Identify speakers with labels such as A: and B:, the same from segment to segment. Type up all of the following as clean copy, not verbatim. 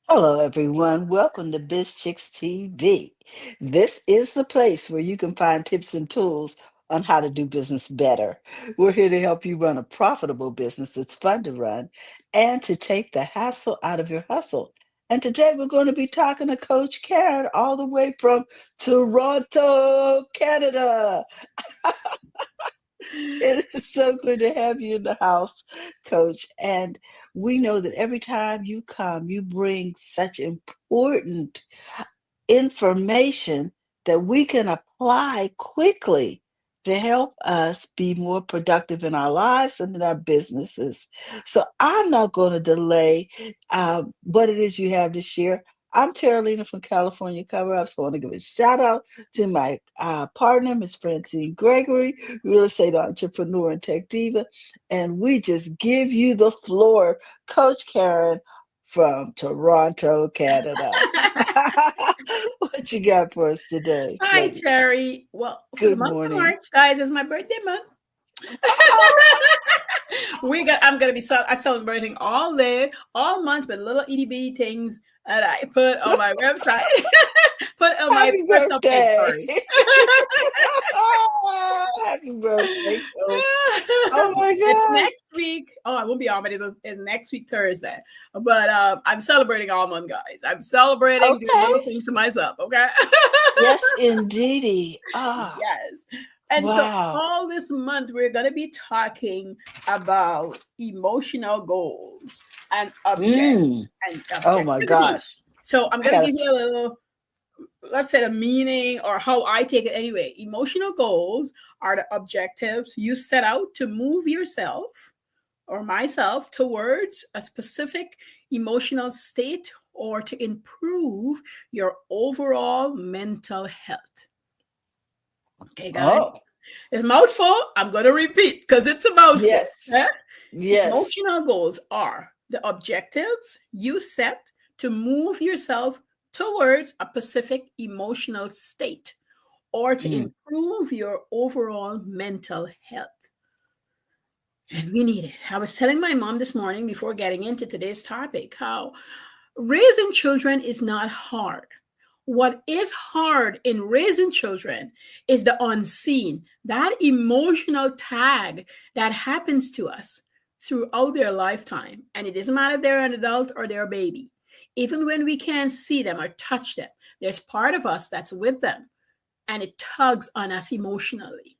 A: Hello, everyone. Welcome to BizChicks TV. This is the place where you can find tips and tools on how to do business better. We're here to help you run a profitable business that's fun to run and to take the hassle out of your hustle. And today we're going to be talking to Coach Caren all the way from Toronto, Canada. It is so good to have you in the house, Coach. And we know that every time you come, you bring such important information that we can apply quickly to help us be more productive in our lives and in our businesses. So I'm not going to delay what it is you have to share. I'm Terralina from California Cover Up. So I want to give a shout out to my partner, Miss Francine Gregory, real estate entrepreneur and tech diva. And we just give you the floor, Coach Caren from Toronto, Canada. What you got for us today,
B: Hi,
A: lady?
B: Terry. Well, for the
A: Good
B: month of
A: morning.
B: March, guys, is my birthday month.
A: Oh,
B: I'm gonna be celebrating all day, all month with little itty bitty things that I put on my website, put on my
A: happy
B: personal page.
A: birthday.
B: Sorry.
A: Happy birthday, Coach. Oh my
B: It's
A: gosh.
B: next week. Oh, I won't be on, but it's next week Thursday. But I'm celebrating all month, guys. I'm celebrating doing
A: Okay.
B: little things to myself. Okay.
A: Yes, indeedy. Ah,
B: Yes. And so
A: wow.
B: all this month, we're going to be talking about emotional goals and
A: Mm. Oh my
B: objectivity.
A: gosh.
B: So I'm
A: I
B: going to
A: gotta
B: give you a little, let's say, the meaning or how I take it anyway. Emotional goals are the objectives you set out to move yourself or myself towards a specific emotional state or to improve your overall mental health. Okay, guys.
A: oh
B: It's a mouthful. I'm going to repeat because it's a mouthful.
A: yes.
B: eh?
A: Yes.
B: Emotional goals are the objectives you set to move yourself towards a specific emotional state or to
A: Mm.
B: improve your overall mental health. And we need it. I was telling my mom this morning before getting into today's topic how raising children is not hard. What is hard in raising children is the unseen, that emotional tag that happens to us throughout their lifetime. And it doesn't matter if they're an adult or they're a baby. Even when we can't see them or touch them, there's part of us that's with them and it tugs on us emotionally.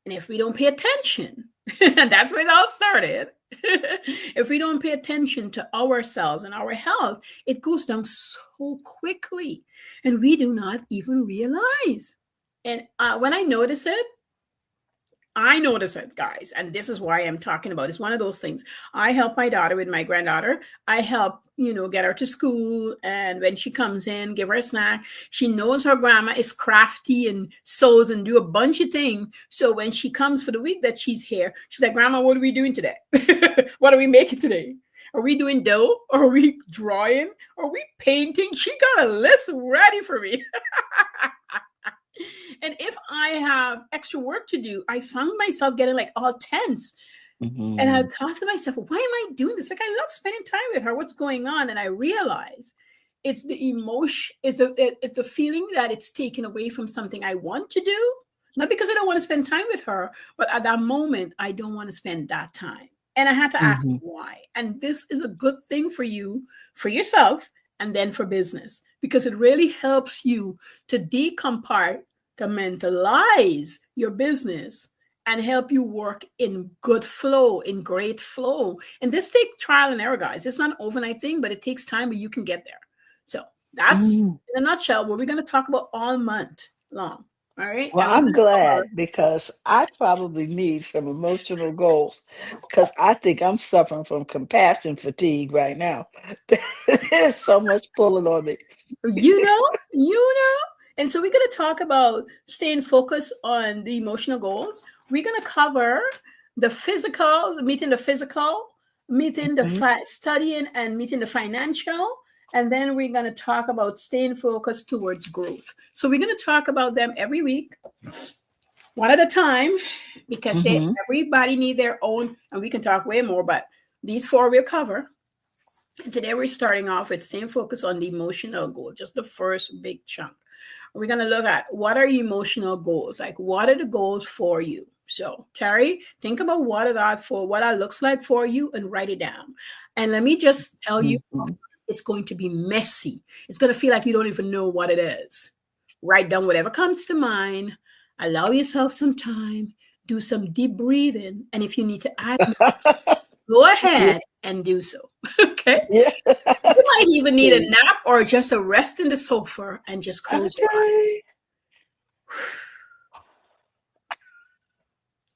B: And if we don't pay attention, and that's where it all started, if we don't pay attention to ourselves and our health, it goes down so quickly and we do not even realize. And when I notice it, guys, and this is why I'm talking about. It's one of those things. I help my daughter with my granddaughter. I help, get her to school, and when she comes in, give her a snack. She knows her grandma is crafty and sews and do a bunch of things. So when she comes for the week that she's here, she's like, "Grandma, what are we doing today? What are we making today? Are we doing dough? Or are we drawing? Are we painting?" She got a list ready for me. And if I have extra work to do, I found myself getting like all tense. And I
A: Mhm.
B: thought to myself, why am I doing this? Like, I love spending time with her. What's going on? And I realize it's the emotion, it's the feeling that it's taken away from something I want to do. Not because I don't want to spend time with her, but at that moment, I don't want to spend that time. And I had to ask
A: Mhm.
B: why. And this is a good thing for you, for yourself, and then for business, because it really helps you to decompartmentalize your business and help you work in good flow, in great flow. And this takes trial and error, guys. It's not an overnight thing, but it takes time, but you can get there. So that's
A: Mm.
B: in a nutshell what we're going to talk about all month long. All right.
A: Well,
B: And we're
A: I'm
B: going to
A: glad
B: cover.
A: because I probably need some emotional goals because I think I'm suffering from compassion fatigue right now. There's so much pulling on me.
B: you know, you know. And so we're going to talk about staying focused on the emotional goals. We're going to cover the physical, meeting the
A: Mhm.
B: studying and meeting the financial. And then we're going to talk about staying focused towards growth. So we're going to talk about them every week, one at a time, because
A: Mhm.
B: everybody need their own, and we can talk way more, but these four we'll cover. And today we're starting off with staying focused on the emotional goal, just the first big chunk. We're going to look at what are emotional goals? Like, what are the goals for you? So, Terry, think about what that looks like for you and write it down. And let me just tell you,
A: Mhm.
B: it's going to be messy. It's going to feel like you don't even know what it is. Write down whatever comes to mind. Allow yourself some time. Do some deep breathing. And if you need to add, go
A: Yeah,
B: ahead and do so. Okay.
A: yeah.
B: You might even need a
A: Please.
B: nap or just a rest in the sofa and just close your eyes.
A: Okay.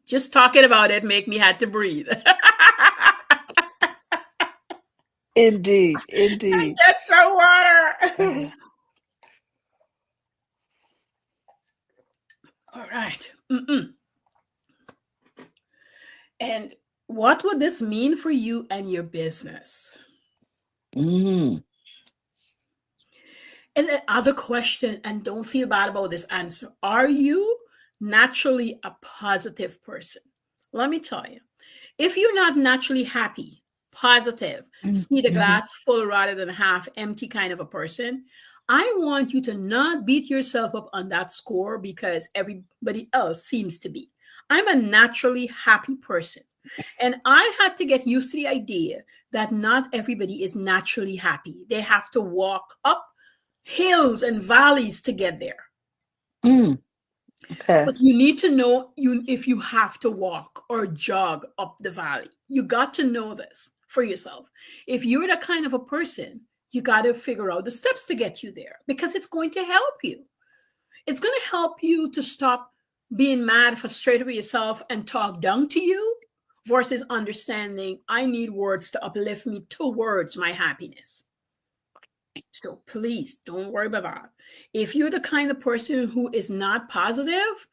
B: Just talking about it make me had to breathe.
A: Indeed, indeed.
B: Get some water. All right. Mm-mm. And what would this mean for you and your business?
A: Mm.
B: And the other question, and don't feel bad about this answer, are you naturally a positive person? Let me tell you, if you're not naturally happy, positive,
A: Mm,
B: see the
A: mhm.
B: glass full rather than half empty kind of a person, I want you to not beat yourself up on that score because everybody else seems to be. I'm a naturally happy person. And I had to get used to the idea that not everybody is naturally happy. They have to walk up hills and valleys to get there.
A: Mm, okay.
B: But you need to know you if you have to walk or jog up the valley. You got to know this for yourself. If you're the kind of a person, you got to figure out the steps to get you there because it's going to help you. It's going to help you to stop being mad, frustrated with yourself, and talk down to you versus understanding I need words to uplift me towards my happiness. So please don't worry about that. If you're the kind of person who is not positive,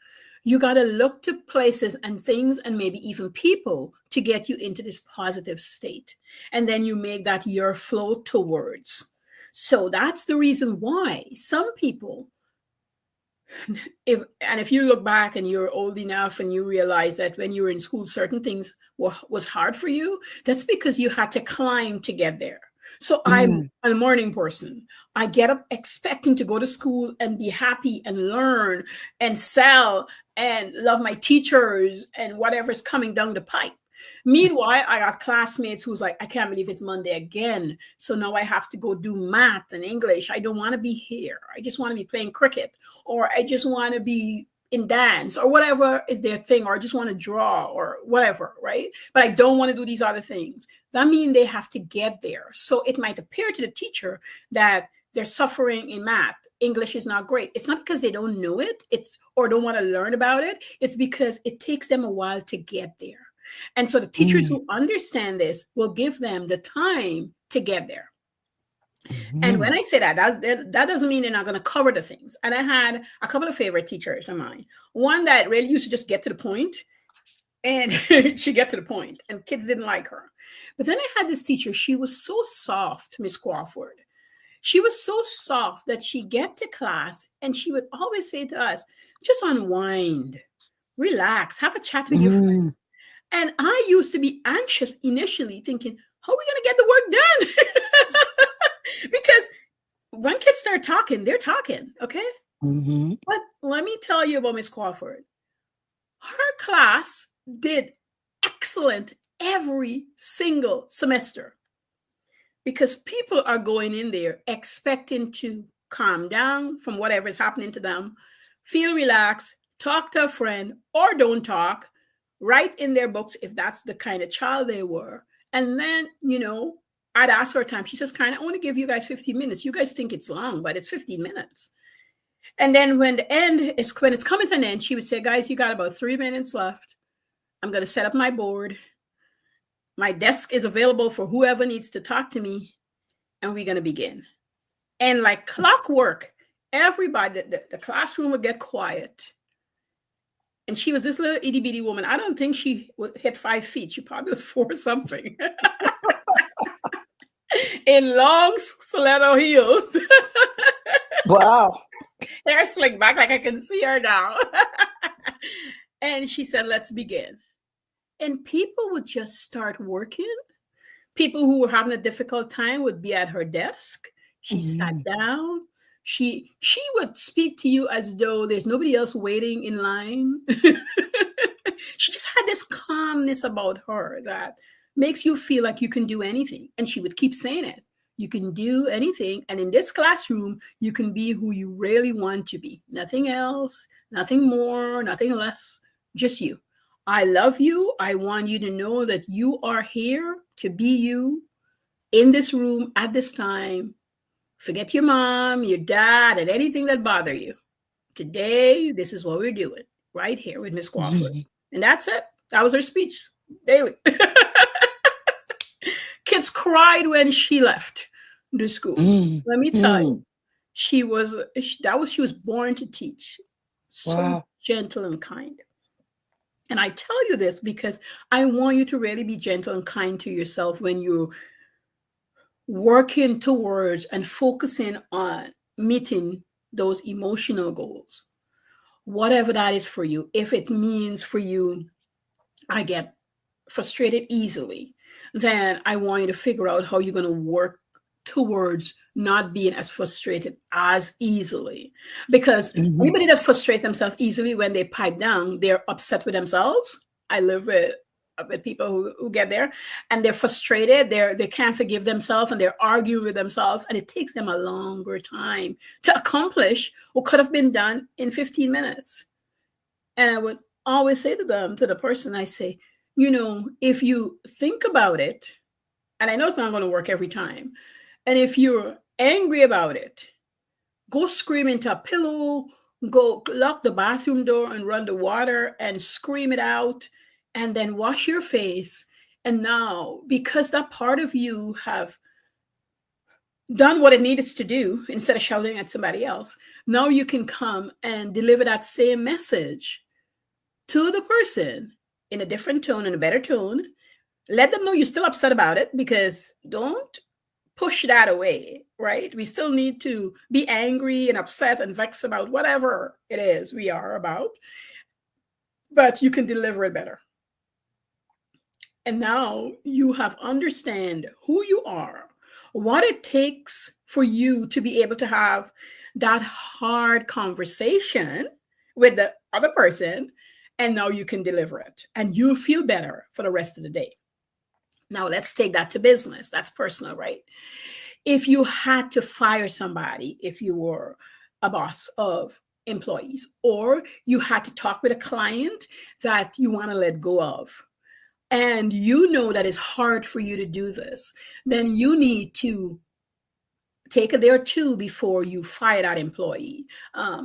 B: you got to look to places and things and maybe even people to get you into this positive state. And then you make that your flow towards. So that's the reason why some people, if you look back and you're old enough and you realize that when you were in school certain things was hard for you, that's because you had to climb to get there. So I'm
A: Mm,
B: a morning person. I get up expecting to go to school and be happy and learn and sell and love my teachers and whatever's coming down the pipe. Meanwhile, I got classmates who's like, I can't believe it's Monday again. So now I have to go do math and English. I don't want to be here. I just want to be playing cricket, or I just want to be in dance, or whatever is their thing, or I just want to draw or whatever, right? But I don't want to do these other things. That means they have to get there. So it might appear to the teacher that they're suffering in math. English is not great. It's not because they don't know it, it's or don't want to learn about it. It's because it takes them a while to get there. And so the teachers
A: mm,
B: who understand this will give them the time to get there. And when
A: mhm.
B: I say that doesn't mean they're not going to cover the things. And I had a couple of favorite teachers of mine. One that really used to just get to the point, and she get to the point, and kids didn't like her. But then I had this teacher. She was so soft, Miss Crawford. She was so soft that she get to class and she would always say to us, "Just unwind, relax, have a chat with your friend."
A: Mm,
B: And I used to be anxious initially, thinking, how are we going to get the work done? Because when kids start talking, they're talking, okay?
A: mhm.
B: But let me tell you about Miss Crawford. Her class did excellent every single semester because people are going in there expecting to calm down from whatever is happening to them, feel relaxed, talk to a friend, or don't talk, write in their books if that's the kind of child they were. And then, I'd ask her a time. She says, Karen, I want to give you guys 15 minutes. You guys think it's long, but it's 15 minutes. And then when it's coming to an end, she would say, guys, you got about 3 minutes left. I'm going to set up my board. My desk is available for whoever needs to talk to me, and we're going to begin. And like clockwork, everybody, the classroom would get quiet. And she was this little itty bitty woman. I don't think she would hit 5 feet. She probably was 4 something in long stiletto heels.
A: Wow.
B: Hair slicked back like I can see her now. And she said, let's begin. And people would just start working People who were having a difficult time would be at her desk. She sat
A: Mhm.
B: down. She would speak to you as though there's nobody else waiting in line. She just had this calmness about her that makes you feel like you can do anything. And she would keep saying it. You can do anything. And in this classroom, you can be who you really want to be. Nothing else, nothing more, nothing less, just you. I love you. I want you to know that you are here to be you in this room at this time. Forget your mom, your dad, and anything that bother you. Today, this is what we're doing right here with Miss Crawford.
A: Mhm.
B: And that's it. That was her speech daily. Kids cried when she left the school.
A: Mhm.
B: Let me tell you,
A: Mhm.
B: she was born to teach. So
A: Wow.
B: gentle and kind. And I tell you this because I want you to really be gentle and kind to yourself when you're working towards and focusing on meeting those emotional goals, whatever that is for you. If it means for you, I get frustrated easily, then I want you to figure out how you're going to work towards not being as frustrated as easily. Because
A: Mhm.
B: anybody that frustrates themselves easily when they pipe down, they're upset with themselves. I live with people who get there and they're frustrated, they can't forgive themselves and they're arguing with themselves, and it takes them a longer time to accomplish what could have been done in 15 minutes. And I would always say to them, to the person, I say, if you think about it, and I know it's not going to work every time, and if you're angry about it, go scream into a pillow, go lock the bathroom door and run the water and scream it out, and then wash your face. And now, because that part of you have done what it needs to do instead of shouting at somebody else, now you can come and deliver that same message to the person in a different tone, in a better tone. Let them know you're still upset about it, because don't push that away, right? We still need to be angry and upset and vexed about whatever it is we are about, but you can deliver it better. And now you have understand who you are, what it takes for you to be able to have that hard conversation with the other person, and now you can deliver it and you feel better for the rest of the day. Now let's take that to business. That's personal, right? If you had to fire somebody, if you were a boss of employees, or you had to talk with a client that you want to let go of, and you know that it's hard for you to do this, then you need to take a day or two before you fire that employee.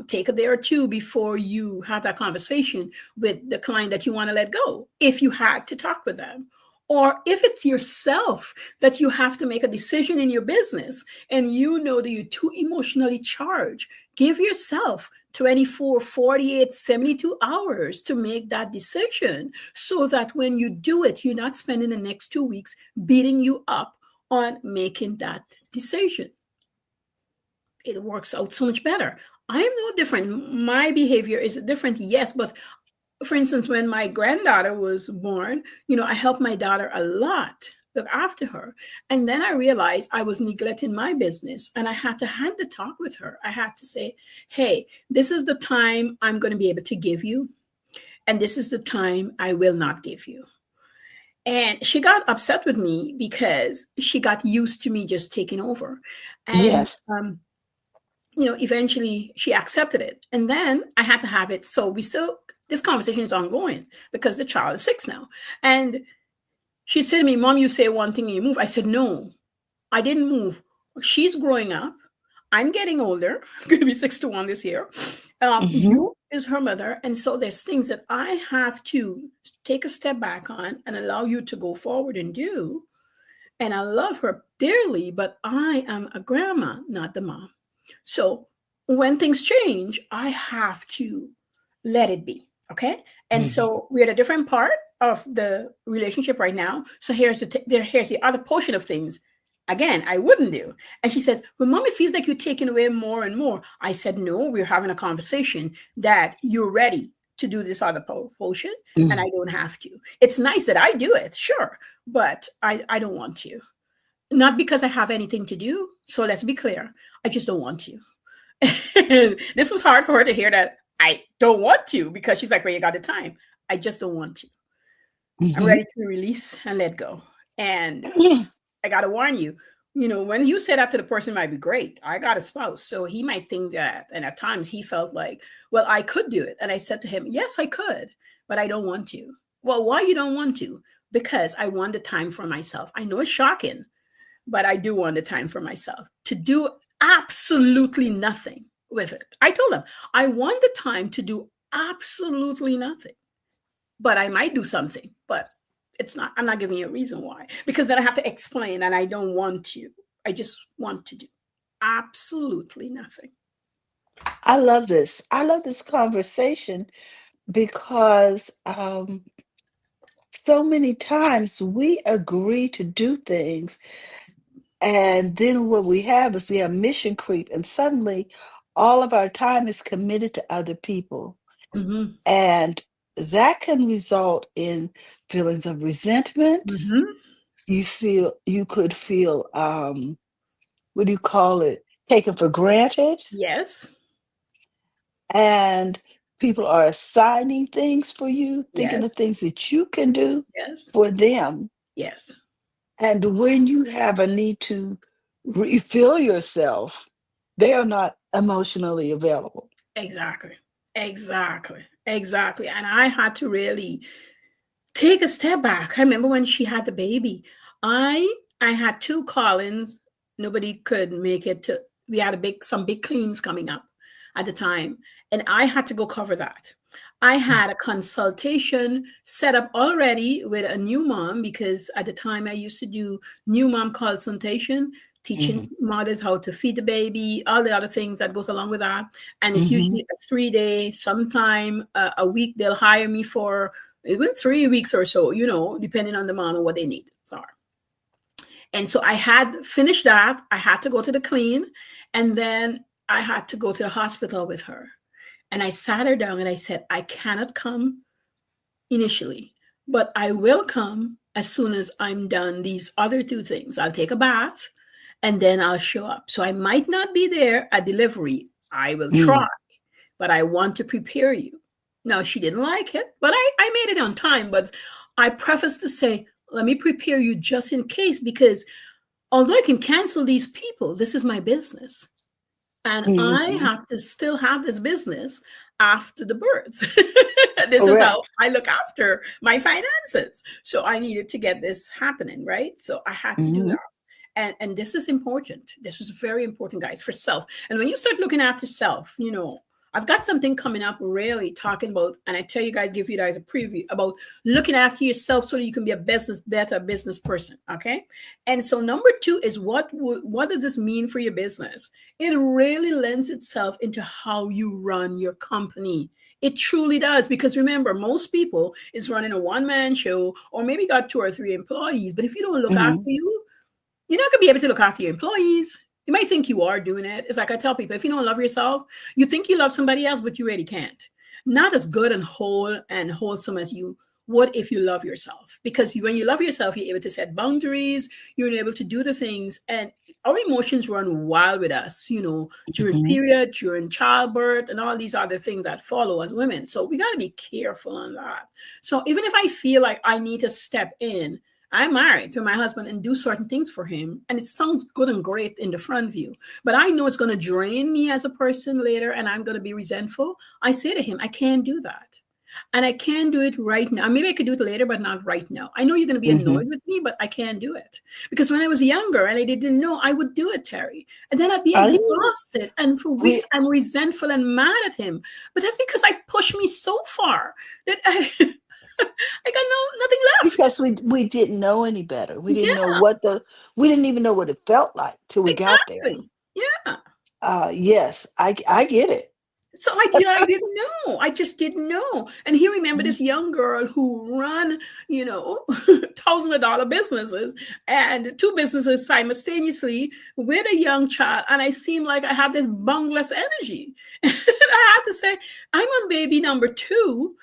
B: Take a day or two before you have that conversation with the client that you want to let go, if you had to talk with them. Or if it's yourself that you have to make a decision in your business and you know that you're too emotionally charged, give yourself 24, 48, 72 hours to make that decision, so that when you do it, you're not spending the next 2 weeks beating you up on making that decision. It works out so much better. I am no different. My behavior is different, yes, but for instance, when my granddaughter was born, I helped my daughter a lot, look after her. And then I realized I was neglecting my business, and I had to have the talk with her. I had to say, hey, this is the time I'm going to be able to give you, and this is the time I will not give you. And she got upset with me because she got used to me just taking over. And
A: Yes.
B: eventually she accepted it. And then I had to have it. So this conversation is ongoing because the child is 6 now. And she said to me, Mom, you say one thing and you move. I said, no, I didn't move. She's growing up. I'm getting older. I'm going to be 6 to 1 this year.
A: Mhm.
B: You is her mother. And so there's things that I have to take a step back on and allow you to go forward and do. And I love her dearly, but I am a grandma, not the mom. So when things change, I have to let it be. Okay. And
A: Mhm.
B: so we're at a different part of the relationship right now. So here's the other portion of things. Again, I wouldn't do. And she says, well, Mom, it feels like you're taking away more and more. I said, no, we're having a conversation that you're ready to do this other potion, and
A: Mm.
B: I don't have to. It's nice that I do it, sure, but I don't want to. Not because I have anything to do. So let's be clear. I just don't want to. This was hard for her to hear that I don't want to, because she's like, well, you got the time. I just don't want to. I'm
A: Mhm.
B: ready to release and let go. And I got to warn you, when you say that to the person, it might be great. I got a spouse. So he might think that. And at times he felt like, well, I could do it. And I said to him, yes, I could, but I don't want to. Well, why you don't want to? Because I want the time for myself. I know it's shocking, but I do want the time for myself to do absolutely nothing with it. I told him, I want the time to do absolutely nothing, but I might do something, but I'm not giving you a reason why, because then I have to explain, and I don't want to. I just want to do absolutely nothing.
A: I love this. I love this conversation because so many times we agree to do things, and then what we have is we have mission creep, and suddenly all of our time is committed to other people.
B: Mm-hmm.
A: And that can result in feelings of resentment.
B: Mm-hmm.
A: You could feel, what do you call it? Taken for granted.
B: Yes.
A: And people are assigning things for you, thinking of
B: Yes.
A: things that you can do
B: Yes.
A: for them.
B: Yes.
A: And when you have a need to refill yourself, they are not emotionally available.
B: Exactly. Exactly. Exactly. And I had to really take a step back. I remember when she had the baby. I had two call-ins. Nobody could make it to. We had some big cleans coming up at the time, and I had to go cover that. I had a consultation set up already with a new mom, because at the time I used to do new mom consultation, teaching
A: Mhm,
B: mothers how to feed the baby, all the other things that goes along with that. And it's
A: mhm,
B: usually a 3 day, sometime a week they'll hire me for even 3 weeks or so, depending on the mom and what they need. Sorry. And so I had finished that. I had to go to the clean, and then I had to go to the hospital with her. And I sat her down and I said, I cannot come initially, but I will come as soon as I'm done these other two things. I'll take a bath and then I'll show up. So I might not be there at delivery. I will try,
A: mm,
B: but I want to prepare you. No, she didn't like it, but I made it on time. But I prefaced to say, let me prepare you just in case, because although I can cancel these people, this is my business. And I
A: mhm.
B: have to still have this business after the birth. This is how
A: Correct.
B: I look after my finances. So I needed to get this happening, right? So I had to do
A: Mhm,
B: that. And this is important. This is very important, guys, for self. And when you start looking after self, I've got something coming up really talking about, and I tell you guys, give you guys a preview about looking after yourself so that you can be a better business person. Okay. And so number two is what does this mean for your business? It really lends itself into how you run your company. It truly does, because remember, most people is running a one-man show, or maybe got two or three employees. But if you don't look after
A: mhm,
B: you, you're not going to be able to look after your employees. You might think you are doing it. It's like I tell people, if you don't love yourself, you think you love somebody else, but you really can't. Not as good and whole and wholesome as you would if you love yourself. Because when you love yourself, you're able to set boundaries, you're able to do the things, and our emotions run wild with us, during
A: mhm.
B: period, during childbirth, and all these other things that follow as women. So we got to be careful on that. So even if I feel like I need to step in, I'm married to my husband and do certain things for him. And it sounds good and great in the front view, but I know it's going to drain me as a person later and I'm going to be resentful. I say to him, I can't do that. And I can't do it right now. Maybe I could do it later, but not right now. I know you're going to be
A: Mhm.
B: annoyed with me, but I can't do it. Because when I was younger and I didn't know, I would do it, Terry. And then I'd be
A: I
B: exhausted. And for weeks,
A: we
B: I'm resentful and mad at him. But that's because I pushed me so far that I got nothing left.
A: because we didn't know any better. We didn't know
B: Yeah,
A: we didn't even know what it felt like till we got there.
B: exactly. Yeah.
A: Yes, I get it.
B: So I didn't know. I just didn't know. And he remembered this young girl who run, $1,000 businesses and two businesses simultaneously with a young child. And I seemed like I had this boundless energy. And I had to say, I'm on baby number two.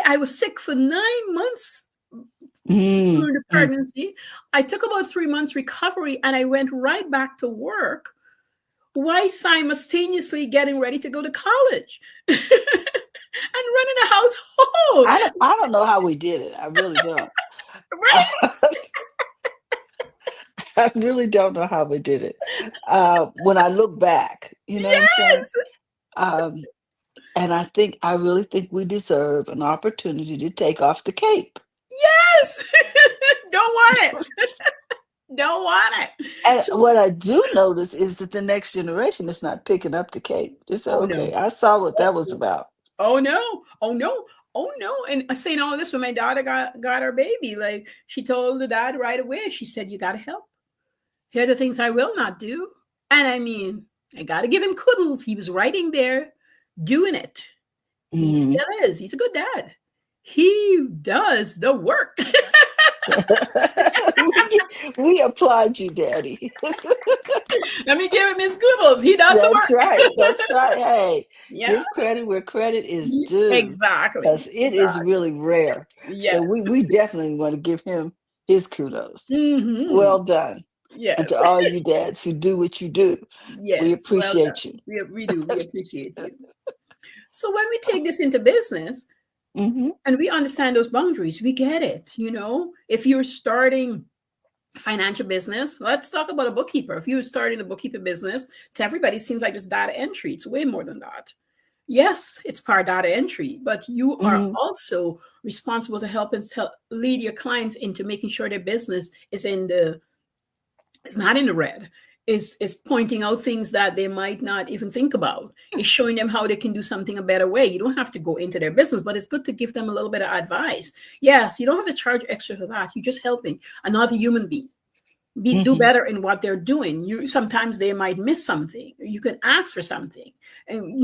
B: I was sick for 9 months
A: Mm,
B: during the
A: mm.
B: pregnancy. I took about 3 months recovery and I went right back to work. Why simultaneously getting ready to go to college and running a household?
A: I don't know how we did it. I really don't.
B: Right?
A: I really don't know how we did it. When I look back, you know what I'm saying?
B: Yes.
A: Um, and I really think we deserve an opportunity to take off the cape.
B: Yes. Don't want it. Don't want it.
A: And
B: So,
A: what I do notice is that the next generation is not picking up the cape. They say,
B: oh
A: okay,
B: no.
A: I saw what
B: Oh
A: that was
B: no.
A: about.
B: Oh no. Oh no. Oh no. And saying all this when my daughter got her baby, like she told the dad right away, she said, you gotta help. Here are the things I will not do. And I mean, I gotta give him kudos. He was writing there, doing it. He
A: Mhm.
B: still is. He's a good dad. He does the work.
A: We applaud you, Daddy.
B: Let me give him his kudos. He does the
A: That's
B: work.
A: right. That's right. Hey,
B: Yeah,
A: give credit where credit is due, because
B: exactly.
A: it is
B: Exactly.
A: really rare. So
B: Yes.
A: we definitely want to give him his kudos.
B: Hmm.
A: Well done. And
B: Yes.
A: to all you dads who do what you do, we
B: Yes. Well done.
A: appreciate you.
B: We do. We appreciate you. So when we take this into business
A: Hmm.
B: and we understand those boundaries, we get it. If you're starting financial business, let's talk about a bookkeeper. If you're starting a bookkeeper business, to everybody it seems like just data entry. It's way more than that. Yes, it's part data entry, but you are
A: Hmm.
B: also responsible to help and lead your clients into making sure their business is not in the red. Is pointing out things that they might not even think about. Is showing them how they can do something a better way. You don't have to go into their business, but it's good to give them a little bit of advice. Yes, you don't have to charge extra for that. You're just helping another human being do
A: Hmm.
B: better in what they're doing. You sometimes they might miss something. You can ask for something, and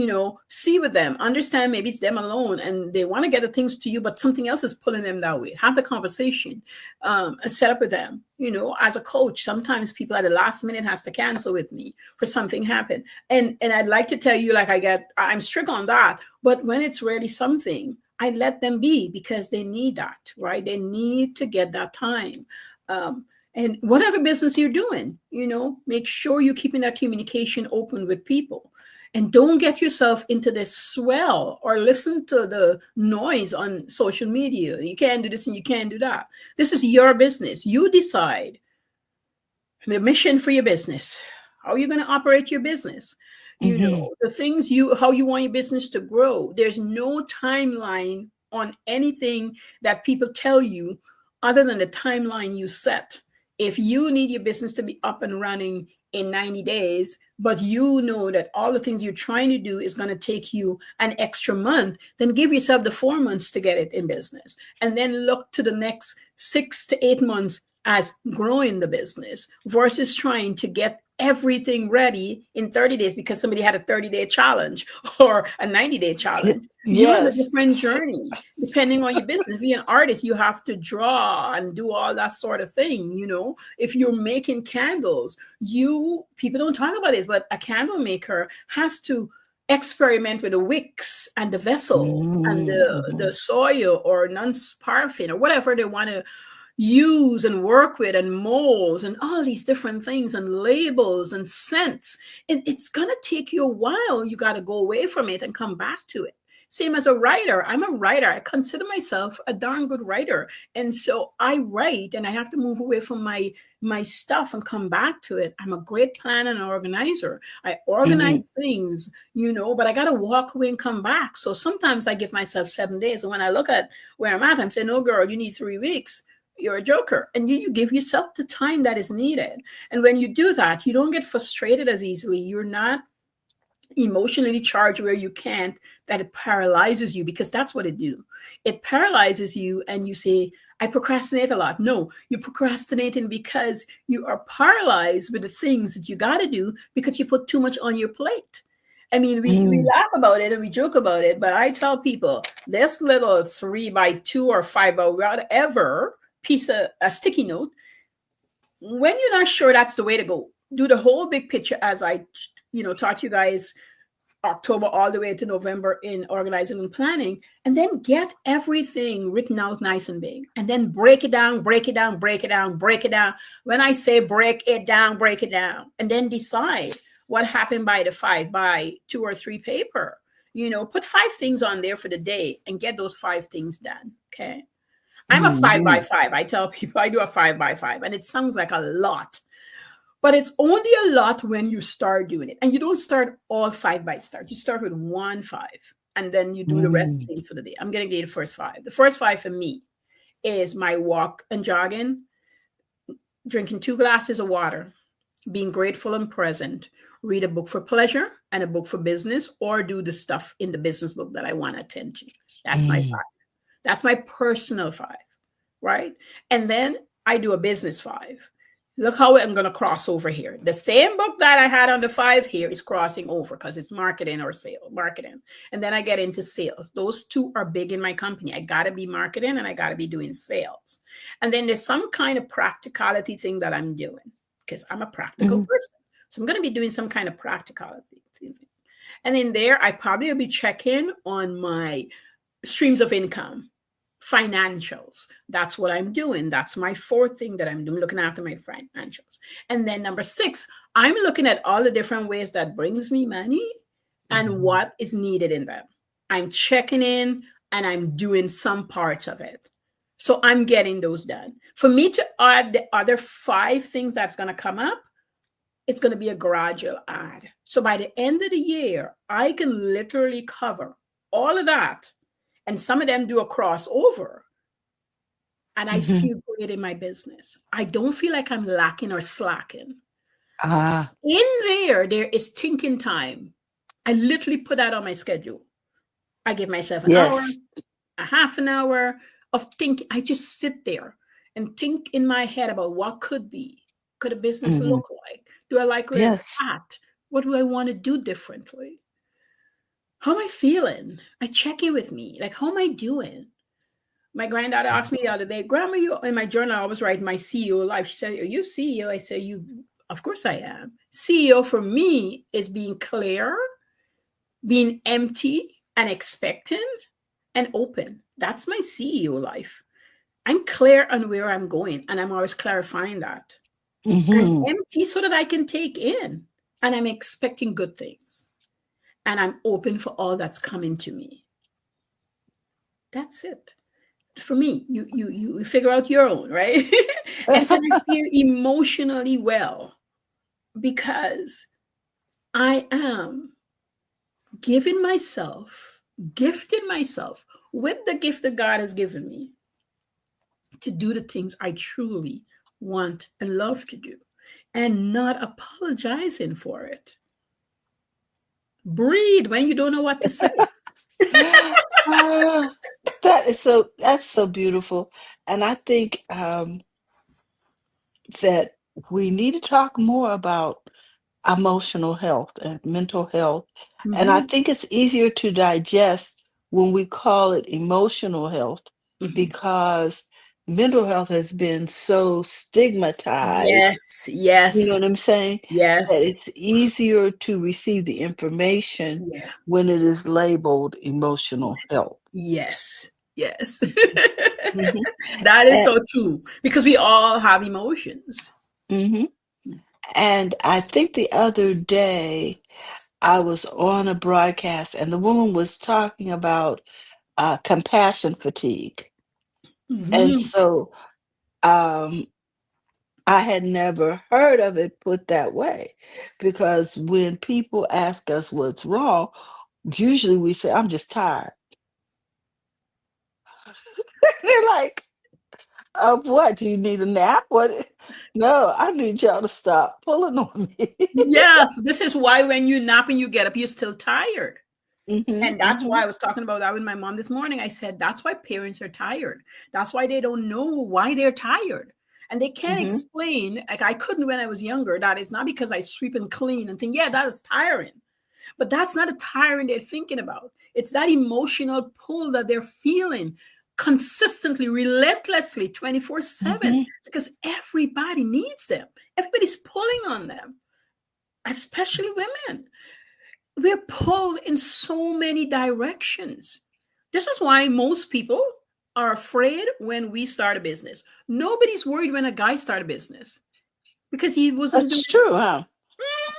B: see with them, understand maybe it's them alone, and they want to get the things to you, but something else is pulling them that way. Have the conversation, set up with them. As a coach, sometimes people at the last minute has to cancel with me for something happened, and I'd like to tell you, like I'm strict on that, but when it's really something, I let them be because they need that, right? They need to get that time. Um, and whatever business you're doing, make sure you're keeping that communication open with people. And don't get yourself into this swell or listen to the noise on social media. You can't do this and you can't do that. This is your business. You decide the mission for your business, how you're going to operate your business,
A: Hmm.
B: the things how you want your business to grow. There's no timeline on anything that people tell you other than the timeline you set. If you need your business to be up and running in 90 days, but you know that all the things you're trying to do is going to take you an extra month, then give yourself the 4 months to get it in business. And then look to the next 6 to 8 months as growing the business versus trying to get everything ready in 30 days because somebody had a 30-day challenge or a 90-day challenge. You're on a
A: Yes.
B: different journey depending on your business. If you're an artist, you have to draw and do all that sort of thing. If you're making candles, people don't talk about this, but a candle maker has to experiment with the wicks and the vessel and the
A: Hmm.
B: soil or non-paraffin or whatever they want to use and work with, and molds and all these different things and labels and scents. It's going to take you a while. You got to go away from it and come back to it. Same as a writer. I'm a writer. I consider myself a darn good writer. And so I write and I have to move away from my stuff and come back to it. I'm a great planner and organizer. I
A: Hmm.
B: organize things, but I got to walk away and come back. So sometimes I give myself 7 days. And when I look at where I'm at, I'm saying, no, girl, you need 3 weeks. You're a joker, and you give yourself the time that is needed. And when you do that, you don't get frustrated as easily. You're not emotionally charged where you can't, that it paralyzes you, because that's what it do. It paralyzes you and you say, I procrastinate a lot. No, you're procrastinating because you are paralyzed with the things that you got to do because you put too much on your plate. I mean, we
A: Mm,
B: laugh about it and we joke about it, but I tell people this little 3 by 2 or 5 by whatever piece of a sticky note, when you're not sure that's the way to go, do the whole big picture as I, taught you guys October all the way to November in organizing and planning, and then get everything written out nice and big, and then break it down, break it down, break it down, break it down. When I say break it down, and then decide what happened by the 5 by 2 or 3 paper. Put 5 things on there for the day and get those 5 things done. Okay. I'm a five by
A: mhm,
B: five. I tell people I do a 5 by 5, and it sounds like a lot, but it's only a lot when you start doing it. And you don't start all 5 by start. You start with 1 5, and then you do the rest of
A: mm,
B: things for the day. I'm going to give you the first 5. The first 5 for me is my walk and jogging, drinking 2 glasses of water, being grateful and present, read a book for pleasure and a book for business, or do the stuff in the business book that I want to attend to. That's my 5.
A: mm,
B: That's my personal 5, right? And then I do a business 5. Look how I'm going to cross over here. The same book that I had on the 5 here is crossing over because it's marketing or sales, marketing. And then I get into sales. Those 2 are big in my company. I got to be marketing and I got to be doing sales. And then there's some kind of practicality thing that I'm doing because I'm a practical
A: mhm,
B: person. So I'm going to be doing some kind of practicality thing. And in there, I probably will be checking on my streams of income, financials. That's what I'm doing. That's my 4th thing that I'm doing, looking after my financials. And then number 6, I'm looking at all the different ways that brings me money and
A: mhm,
B: what is needed in them. I'm checking in and I'm doing some parts of it. So I'm getting those done. For me to add the other 5 things that's going to come up, it's going to be a gradual add. So by the end of the year, I can literally cover all of that, and some of them do a crossover, and I
A: mhm.
B: feel great in my business. I don't feel like I'm lacking or slacking.
A: Ah,
B: In there is thinking time. I literally put that on my schedule. I give myself an hour,
A: yes.
B: a half an hour of thinking. I just sit there and think in my head about what could be. Could a business
A: Mhm,
B: look like? Do I like where it's
A: yes.
B: at? What do I want to do differently? How am I feeling? I check in with me. Like, how am I doing? My granddaughter asked me the other day, Grandma, you in my journal, I was writing my CEO life. She said, are you CEO? I said, of course I am. CEO for me is being clear, being empty and expectant and open. That's my CEO life. I'm clear on where I'm going, and I'm always clarifying that. I'm
A: Mhm.
B: empty so that I can take in, and I'm expecting good things, and I'm open for all that's coming to me. That's it. For me, you figure out your own, right? And so I feel emotionally well because I am giving myself, gifting myself with the gift that God has given me to do the things I truly want and love to do, and not apologizing for it. Breathe when you don't know what to say.
A: Ah, that's so beautiful. And I think that we need to talk more about emotional health and mental health. And I
B: Mhm,
A: think it's easier to digest when we call it emotional health
B: mhm.
A: because mental health has been so stigmatized.
B: Yes,
A: You know
B: yes,
A: what I'm saying? That
B: yes.
A: it's easier to receive the information
B: Yeah.
A: when it is labeled emotional health.
B: Yes. Yes.
A: Mhm.
B: That is
A: And
B: so true because we all have emotions.
A: mhm. And I think the other day I was on a broadcast and the woman was talking about compassion fatigue. And
B: Mhm.
A: so um, I had never heard of it put that way because when people ask us what's wrong, usually we say, I'm just tired. They're like, of what? Do you need a nap? What? No, I need y'all to stop pulling on me.
B: Yes, this is why when you nap and you get up, you're still tired.
A: Hmm,
B: And that's why
A: hmm,
B: I was talking about that with my mom this morning. I said, that's why parents are tired. That's why they don't know why they're tired. And they can't
A: hmm,
B: explain, like I couldn't when I was younger, that it's not because I sweep and clean and think, yeah, that is tiring. But that's not a tyrant they're thinking about. It's that emotional pull that they're feeling consistently, relentlessly, 24/7,
A: Hmm.
B: because everybody needs them. Everybody's pulling on them, especially women. We're pulled in so many directions. This is why most people are afraid when we start a business. Nobody's worried when a guy start a business because he wasn't
A: That's
B: doing.
A: true, huh?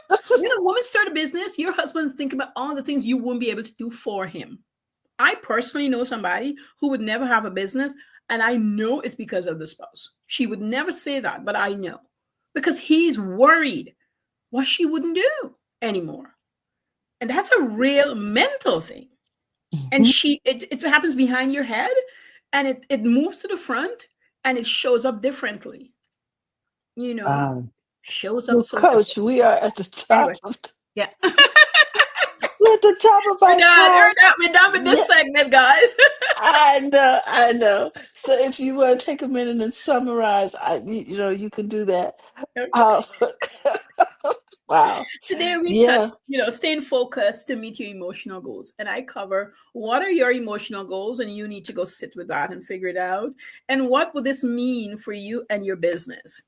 B: When a woman start a business, your husband's thinking about all the things you wouldn't be able to do for him. I personally know somebody who would never have a business, and I know it's because of the spouse. She would never say that, but I know because he's worried what she wouldn't do anymore. And that's a real mental thing. And
A: Hmm.
B: it happens behind your head, and it moves to the front, and it shows up differently, you know,
A: Um,
B: shows up
A: well,
B: so
A: Coach,
B: different.
A: we are at the
B: Anyway,
A: top of
B: yeah.
A: we're at the top of
B: We're
A: our
B: done.
A: time.
B: We're done with
A: Yeah,
B: this segment, guys.
A: I know, I know. So if you want to take a minute and summarize, you can do that.
B: Okay.
A: Uh, wow.
B: Today we
A: Yeah.
B: touched, staying focused to meet your emotional goals. And I cover what are your emotional goals, and you need to go sit with that and figure it out. And what would this mean for you and your business?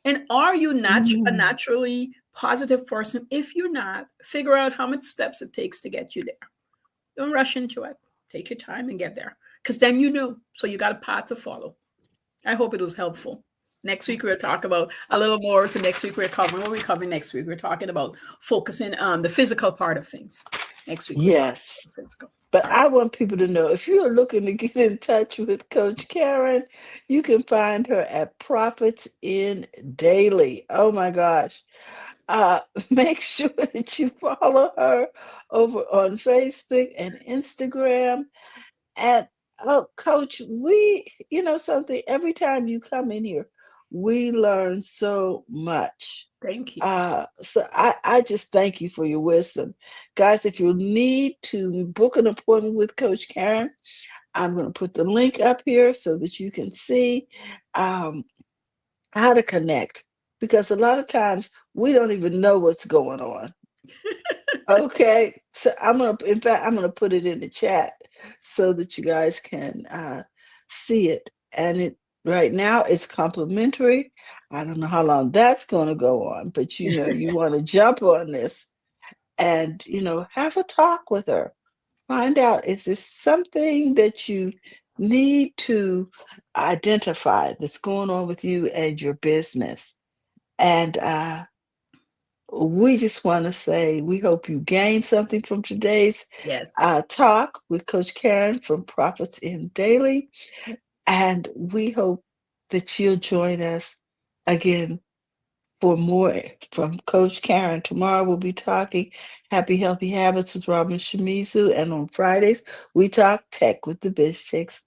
B: And are you a
A: Mm.
B: naturally positive person? If you're not, figure out how much steps it takes to get you there. Don't rush into it. Take your time and get there. Because then you know. So you got a path to follow. I hope it was helpful. Next week we'll talk about a little more. To next week we're covering what we cover next week. We're talking about focusing on the physical part of things. Next week we're talking
A: Yes.
B: about physical.
A: But
B: All right.
A: I want people to know if you're looking to get in touch with Coach Caren, you can find her at Profits in Daily. Oh my gosh. Uh, make sure that you follow her over on Facebook and Instagram. And oh, Coach, something, every time you come in here, we learn so much.
B: Thank you.
A: So I just thank you for your wisdom. Guys, if you need to book an appointment with Coach Karen, I'm going to put the link up here so that you can see um, how to connect. Because a lot of times we don't even know what's going on. Okay, so in fact, I'm gonna put it in the chat so that you guys can see it. And right now it's complimentary. I don't know how long that's gonna go on, but you want to jump on this and have a talk with her. Find out is there something that you need to identify that's going on with you and your business. And we just want to say we hope you gained something from today's
B: Yes.
A: talk with Coach Karen from Profits in Daily. And we hope that you'll join us again for more from Coach Karen. Tomorrow we'll be talking Happy Healthy Habits with Robin Shimizu. And on Fridays, we talk tech with the Biz Chicks.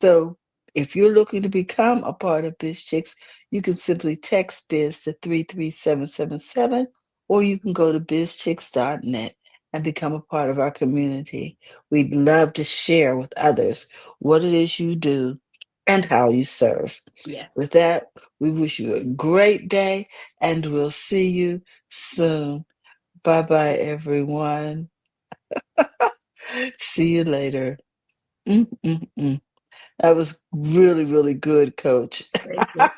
A: So if you're looking to become a part of BizChicks, you can simply text Biz to 33777, or you can go to bizchicks.net and become a part of our community. We'd love to share with others what it is you do and how you serve.
B: Yes.
A: With that, we wish you a great day and we'll see you soon. Bye bye, everyone. See you later. Mm-mm-mm. That was really, really good, Coach.
B: Thank you.